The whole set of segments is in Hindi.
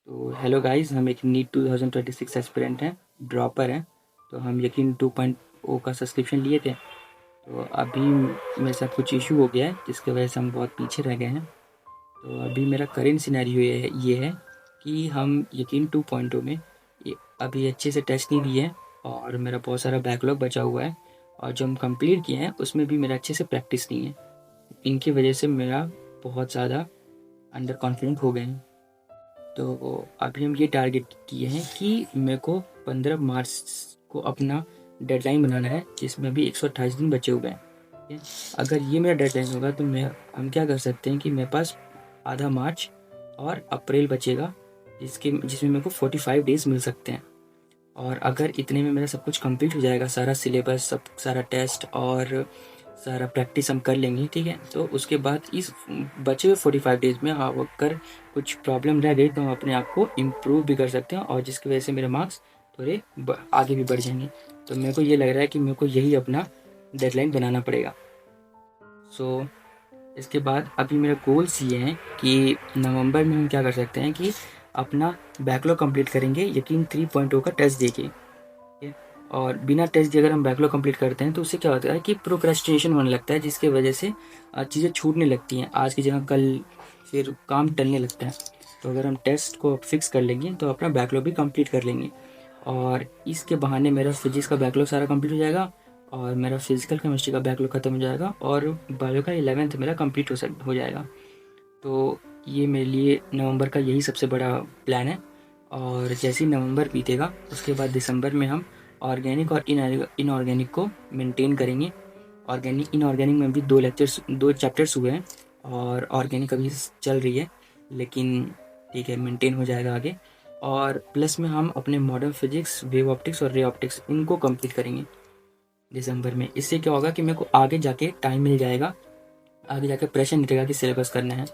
तो हेलो गाइस, हम एक नीट 2026 एस्पिरेंट हैं, ड्रॉपर हैं। तो हम यकीन 2.0 का सब्सक्रिप्शन लिए थे। तो अभी मेरे साथ कुछ इशू हो गया है जिसकी वजह से हम बहुत पीछे रह गए हैं। तो अभी मेरा करेंट सिनेरियो ये है कि हम यकीन 2.0 में अभी अच्छे से टेस्ट नहीं दिए हैं और मेरा बहुत सारा बैकलॉग बचा हुआ है। और जो हम कंप्लीट किए हैं उसमें भी मेरा अच्छे से प्रैक्टिस नहीं है। इनकी वजह से मेरा बहुत ज़्यादा अंडर कॉन्फिडेंट हो गए हैं। तो अभी हम ये टारगेट किए हैं कि मेरे को 15 मार्च को अपना डेडलाइन बनाना है, जिसमें अभी 128 दिन बचे हुए हैं। ठीक है? अगर ये मेरा डेडलाइन होगा तो हम क्या कर सकते हैं कि मेरे पास आधा मार्च और अप्रैल बचेगा, जिसमें मेरे को 45 डेज मिल सकते हैं। और अगर इतने में मेरा सब कुछ कंप्लीट हो जाएगा, सारा सिलेबस, सब सारा टेस्ट और सारा प्रैक्टिस हम कर लेंगे, ठीक है। तो उसके बाद इस बचे हुए 45 डेज में अगर कुछ प्रॉब्लम रह गई तो हम अपने आप को इम्प्रूव भी कर सकते हैं, और जिसकी वजह से मेरे मार्क्स थोड़े आगे भी बढ़ जाएंगे। तो मेरे को ये लग रहा है कि मेरे को यही अपना डेडलाइन बनाना पड़ेगा। सो इसके बाद अभी मेरे गोल्स ये हैं कि नवंबर में हम क्या कर सकते हैं कि अपना बैकलॉग कंप्लीट करेंगे, यकीन 3.0 का टेस्ट देके। ठीक है? और बिना टेस्ट दिए अगर हम बैकलॉग कंप्लीट करते हैं तो उससे क्या होता है कि प्रोक्रेस्टिनेशन होने लगता है, जिसकी वजह से चीज़ें छूटने लगती हैं, आज की जगह कल, फिर काम टलने लगता है। तो अगर हम टेस्ट को फिक्स कर लेंगे तो अपना बैकलॉग भी कंप्लीट कर लेंगे, और इसके बहाने मेरा फिजिक्स का बैकलॉग सारा कंप्लीट हो जाएगा, और मेरा फिजिकल केमिस्ट्री का बैकलॉग ख़त्म हो जाएगा, और बायो का 11th मेरा कंप्लीट हो जाएगा। तो ये मेरे लिए नवंबर का यही सबसे बड़ा प्लान है। और जैसे ही नवंबर बीतेगा उसके बाद दिसंबर में हम ऑर्गेनिक और इनऑर्गेनिक को मेंटेन करेंगे। इनऑर्गेनिक में भी 2 चैप्टर्स हुए हैं, और ऑर्गेनिक अभी चल रही है, लेकिन ठीक है, मेंटेन हो जाएगा आगे। और प्लस में हम अपने मॉडर्न फिजिक्स, वेव ऑप्टिक्स और रे ऑप्टिक्स इनको कंप्लीट करेंगे दिसंबर में। इससे क्या होगा कि मेरे को आगे जाके टाइम मिल जाएगा, आगे जाके प्रेशर नहीं रहेगा कि सिलेबस करना है,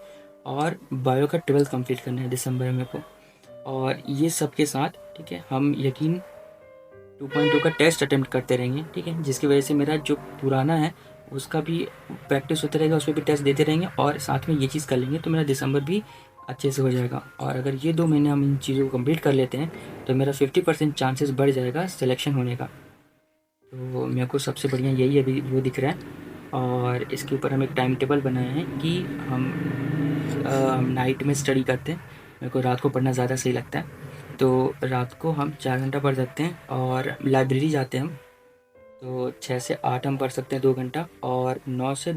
और बायो का 12th कंप्लीट करना है दिसंबर में मेरे को। और ये सब के साथ ठीक है, हम यकीन 2.2 का टेस्ट अटेम्प्ट करते रहेंगे, ठीक है, जिसकी वजह से मेरा जो पुराना है उसका भी प्रैक्टिस होता रहेगा, उस पर भी टेस्ट देते रहेंगे, और साथ में ये चीज़ कर लेंगे तो मेरा दिसंबर भी अच्छे से हो जाएगा। और अगर ये 2 महीने हम इन चीज़ों को कंप्लीट कर लेते हैं तो मेरा 50% चांसेस बढ़ जाएगा सिलेक्शन होने का। तो मेरे को सबसे बढ़िया यही अभी वो दिख रहा है। और इसके ऊपर हम एक टाइम टेबल बनाए हैं कि हम नाइट में स्टडी करते हैं। मेरे को रात को पढ़ना ज़्यादा सही लगता है, तो रात को हम 4 घंटा पढ़ सकते हैं, और लाइब्रेरी जाते हैं हम तो 6 से 8 हम पढ़ सकते हैं 2 घंटा, और 9 से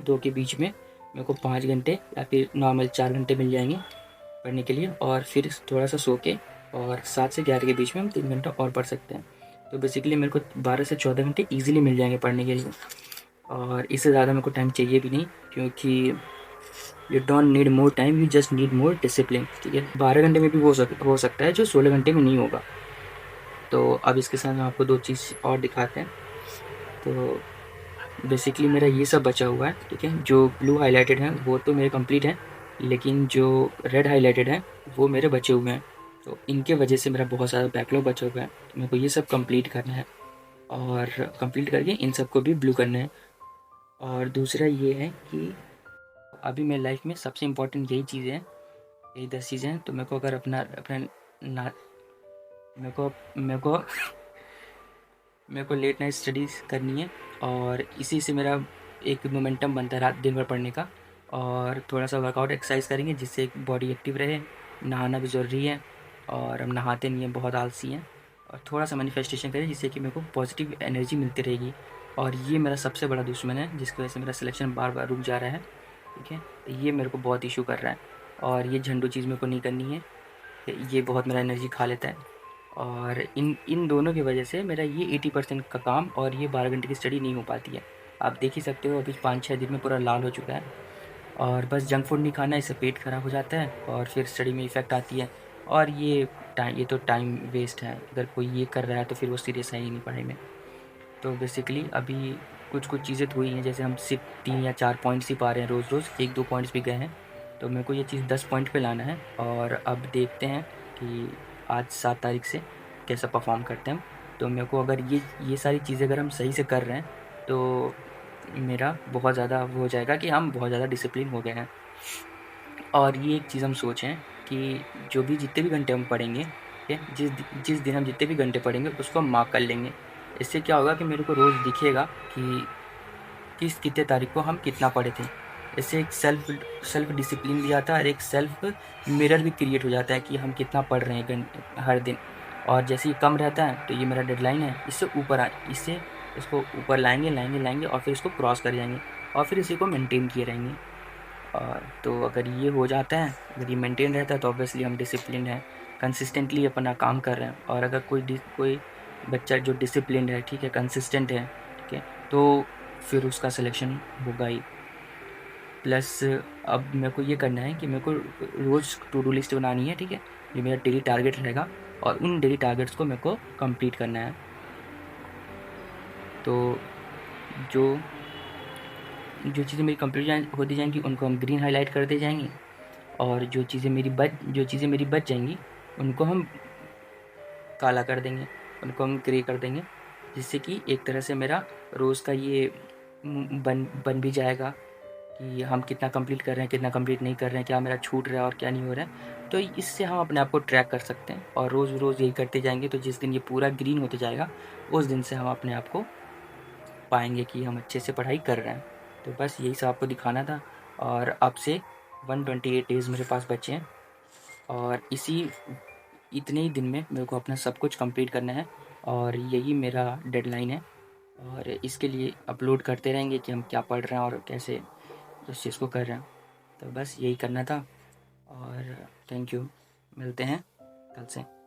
2 के बीच में मेरे को 5 घंटे या फिर नॉर्मल 4 घंटे मिल जाएंगे पढ़ने के लिए, और फिर थोड़ा सा सो के, और 7 से 11 के बीच में हम 3 घंटा और पढ़ सकते हैं। तो बेसिकली मेरे को 12 से 14 घंटे ईजिली मिल जाएंगे पढ़ने के लिए, और इससे ज़्यादा मेरे को टाइम चाहिए भी नहीं, क्योंकि you don't need more time, you just need more discipline. ठीक है, 12 घंटे में भी हो सकता है, जो 16 घंटे में नहीं होगा। तो अब इसके साथ हम आपको 2 चीज़ और दिखाते हैं। तो बेसिकली मेरा ये सब बचा हुआ है, ठीक है। जो ब्लू हाईलाइटेड है वो तो मेरे कंप्लीट हैं, लेकिन जो रेड हाईलाइटेड है वो मेरे बचे हुए हैं। तो इनके वजह से मेरा बहुत सारा बैकलॉग बचा हुआ है, तो मेरे को ये सब कंप्लीट करना है, और कंप्लीट करके इन सबको भी ब्लू करना है। और दूसरा ये है कि अभी मेरी लाइफ में सबसे इम्पोर्टेंट यही चीज़ें हैं, यही 10 चीज़ें हैं। तो मेरे को अगर अपना अपना ना मेरे को मेरे को लेट नाइट स्टडीज़ करनी है, और इसी से मेरा एक मोमेंटम बनता है रात दिन भर पढ़ने का। और थोड़ा सा वर्कआउट एक्सरसाइज करेंगे जिससे बॉडी एक्टिव रहे। नहाना भी ज़रूरी है, और हम नहाते नहीं हैं, बहुत आलसी हैं। और थोड़ा सा मैनिफेस्टेशन करें जिससे कि मेरे को पॉजिटिव एनर्जी मिलती रहेगी। और ये मेरा सबसे बड़ा दुश्मन है, जिसकी वजह से मेरा सिलेक्शन बार बार रुक जा रहा है, ठीक है। तो ये मेरे को बहुत इशू कर रहा है, और ये झंडू चीज़ मेरे को नहीं करनी है, ये बहुत मेरा एनर्जी खा लेता है। और इन इन दोनों की वजह से मेरा ये 80% का काम और ये 12 घंटे की स्टडी नहीं हो पाती है। आप देख ही सकते हो, अभी 5-6 दिन में पूरा लाल हो चुका है। और बस जंक फूड नहीं खाना, इससे पेट ख़राब हो जाता है, और फिर स्टडी में इफ़ेक्ट आती है। और ये तो टाइम वेस्ट है, अगर कोई ये कर रहा है तो फिर वो सीरियस है ही नहीं पढ़ाई में। तो बेसिकली अभी कुछ कुछ चीज़ें तो हुई हैं, जैसे हम सिर्फ 3 या 4 पॉइंट्स ही पा रहे हैं रोज़ रोज़, 1-2 पॉइंट्स भी गए हैं। तो मेरे को ये चीज़ 10 पॉइंट पे लाना है, और अब देखते हैं कि आज 7 तारीख से कैसा परफॉर्म करते हैं हम। तो मेरे को अगर ये सारी चीज़ें अगर हम सही से कर रहे हैं तो मेरा बहुत ज़्यादा वो हो जाएगा कि हम बहुत ज़्यादा डिसिप्लिन हो गए हैं। और ये एक चीज़ हम सोचें कि जो भी जितने भी घंटे हम पढ़ेंगे, ठीक है, जिस दिन हम जितने भी घंटे पढ़ेंगे उसको हम मार्क कर लेंगे। इससे क्या होगा कि मेरे को रोज़ दिखेगा कि कितने तारीख को हम कितना पढ़े थे। इससे एक सेल्फ डिसिप्लिन भी आता है और एक सेल्फ मिरर भी क्रिएट हो जाता है कि हम कितना पढ़ रहे हैं हर दिन। और जैसे ही कम रहता है तो ये मेरा डेडलाइन है, इससे इसको ऊपर लाएंगे और फिर इसको क्रॉस कर जाएंगे और फिर इसी को मेंटेन किए रहेंगे। और तो अगर ये हो जाता है, अगर ये मेंटेन रहता है तो ऑब्वियसली हम डिसिप्लिन हैं, कंसिस्टेंटली अपना काम कर रहे हैं। और अगर कोई बच्चा जो डिसिप्लिन है, ठीक है, कंसिस्टेंट है, ठीक है, तो फिर उसका सिलेक्शन होगा ही। प्लस अब मेरे को ये करना है कि मेरे को रोज़ टू डू लिस्ट बनानी है, ठीक है, ये मेरा डेली टारगेट रहेगा और उन डेली टारगेट्स को मेरे को कंप्लीट करना है। तो जो जो चीज़ें मेरी कंप्लीट होती जाएंगी उनको हम ग्रीन हाईलाइट करते जाएंगे, और जो चीज़ें मेरी बच जाएंगी उनको हम काला कर देंगे, उनको हम ग्रे कर देंगे, जिससे कि एक तरह से मेरा रोज़ का ये बन भी जाएगा कि हम कितना कंप्लीट कर रहे हैं, कितना कंप्लीट नहीं कर रहे हैं, क्या मेरा छूट रहा है और क्या नहीं हो रहा है। तो इससे हम अपने आप को ट्रैक कर सकते हैं और रोज़ रोज़ यही करते जाएंगे। तो जिस दिन ये पूरा ग्रीन होते जाएगा उस दिन से हम अपने आप को पाएंगे कि हम अच्छे से पढ़ाई कर रहे हैं। तो बस यही सब आपको दिखाना था। और अब से 128 डेज़ मेरे पास बचे हैं और इतने ही दिन में मेरे को अपना सब कुछ कंप्लीट करना है और यही मेरा डेडलाइन है। और इसके लिए अपलोड करते रहेंगे कि हम क्या पढ़ रहे हैं और कैसे उस चीज़ को कर रहे हैं। तो बस यही करना था और थैंक यू, मिलते हैं कल से।